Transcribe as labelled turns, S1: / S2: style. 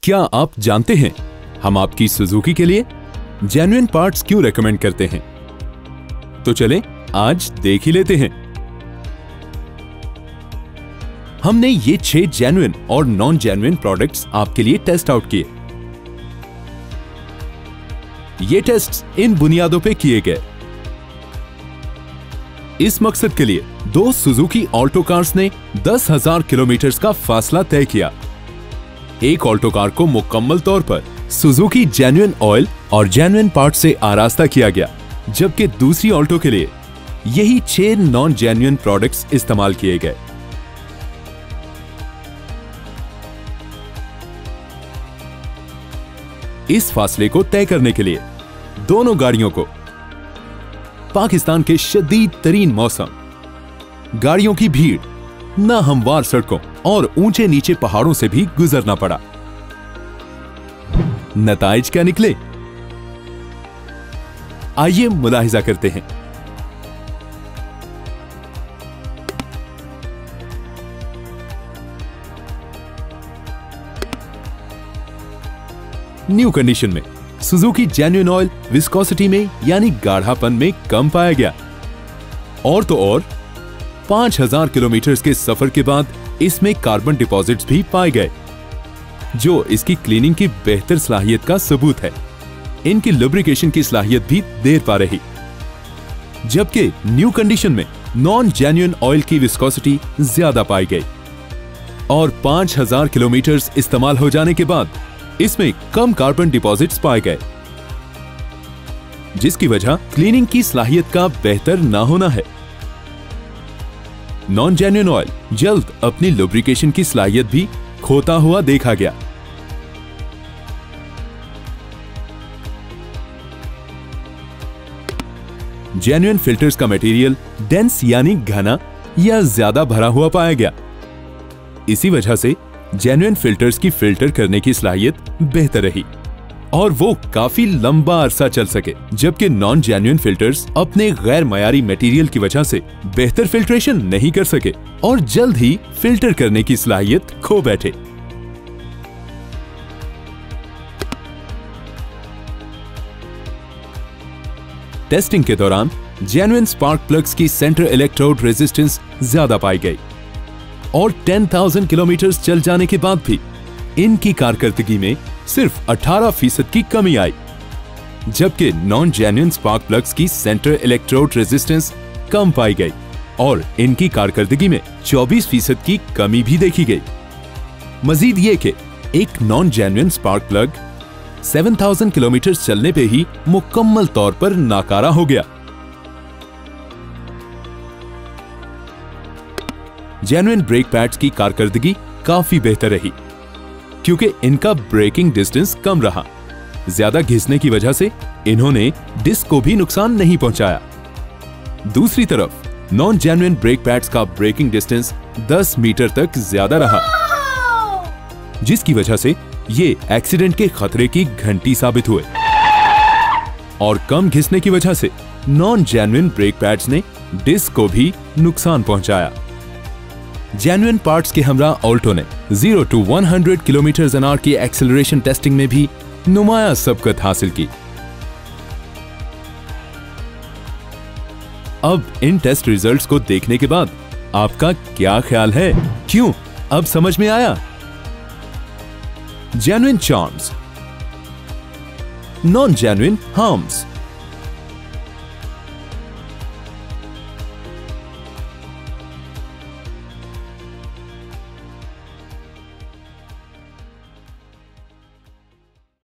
S1: क्या आप जानते हैं हम आपकी सुजुकी के लिए जेन्युइन पार्ट्स क्यों रेकमेंड करते हैं? तो चलें आज देख ही लेते हैं। हमने ये 6 जेन्युइन और नॉन जेन्युइन प्रोडक्ट्स आपके लिए टेस्ट आउट किए। ये टेस्ट्स इन बुनियादों पे किए गए। इस मकसद के लिए 2 सुजुकी ऑल्टो कार्स ने 10,000 किलोमीटर का फासला तय किया। एक ऑल्टो कार को मुकम्मल तौर पर सुजुकी जेन्युइन ऑयल और जेन्युइन पार्ट से आरास्ता किया गया, जबकि दूसरी ऑल्टो के लिए यही 6 नॉन जेन्युइन प्रोडक्ट्स इस्तेमाल किए गए। इस फासले को तय करने के लिए दोनों गाड़ियों को पाकिस्तान के शदीद तरीन मौसम, गाड़ियों की भीड़, नाहमवार सड़कों और ऊंचे नीचे पहाड़ों से भी गुजरना पड़ा। नताइज क्या निकले? आइए मुलाहिजा करते हैं। न्यू कंडीशन में सुजुकी जेन्युइन ऑयल विस्कोसिटी में यानी गाढ़ापन में कम पाया गया। और तो और 5,000 किलोमीटर के सफर के बाद इसमें कार्बन डिपॉजिट्स भी पाए गए, जो इसकी क्लीनिंग की बेहतर सलाहियत का सबूत है। इनकी लुब्रिकेशन की सलाहियत भी देर पा रही, जबकि न्यू कंडीशन में नॉन जेन्युइन ऑयल की विस्कोसिटी ज्यादा पाई गई और 5,000 किलोमीटर इस्तेमाल हो जाने के बाद इसमें कम कार्बन डिपॉजिट्स पाए गए, जिसकी वजह क्लीनिंग की सलाहियत का बेहतर ना होना है। नॉन जेन्युइन ऑयल जल्द अपनी लुब्रिकेशन की सलाहियत भी खोता हुआ देखा गया। जेन्युइन फिल्टर्स का मटेरियल डेंस यानी घना या ज्यादा भरा हुआ पाया गया। इसी वजह से जेन्युइन फिल्टर्स की फिल्टर करने की सलाहियत बेहतर रही और वो काफी लंबा अरसा चल सके, जबकि नॉन जेन्युइन फिल्टर्स अपने गैर मयारी मटेरियल की वजह से बेहतर फिल्ट्रेशन नहीं कर सके और जल्द ही फिल्टर करने की सलाहियत खो बैठे। टेस्टिंग के दौरान जेन्युइन स्पार्क प्लग्स की सेंटर इलेक्ट्रोड रेजिस्टेंस ज्यादा पाई गई और 10,000 किलोमीटर चल जाने के बाद भी इनकी कारकर्दगी में सिर्फ 18% की कमी आई, जबकि नॉन जेन्युइन स्पार्क प्लग्स की सेंटर इलेक्ट्रोड रेजिस्टेंस कम पाई गई और इनकी कारकर्दगी में 24% की कमी भी देखी गई। मजीद ये कि एक non genuine spark plug 7,000 kilometre चलने पे ही मुकम्मल तौर पर नाकारा हो गया। जेन्युइन ब्रेक पैड्स की कारकर्दगी काफी बेहतर रही, क्योंकि इनका ब्रेकिंग डिस्टेंस कम रहा। ज्यादा घिसने की वजह से इन्होंने डिस्क को भी नुकसान नहीं पहुंचाया। दूसरी तरफ नॉन जेन्युइन ब्रेक पैड्स का ब्रेकिंग डिस्टेंस 10 मीटर तक ज्यादा रहा, जिसकी वजह से ये एक्सीडेंट के खतरे की घंटी साबित हुए और कम घिसने की वजह से नॉन जेन्युइन ब्रेक पैड्स ने डिस्क को भी नुकसान पहुंचाया। जेन्युइन पार्ट्स के हमरा ऑल्टो ने 0 to 100 km/h की एक्सेलरेशन टेस्टिंग में भी नुमाया सबकत हासिल की। अब इन टेस्ट रिजल्ट्स को देखने के बाद आपका क्या ख्याल है? क्यों, अब समझ में आया? Genuine charms, non genuine harms.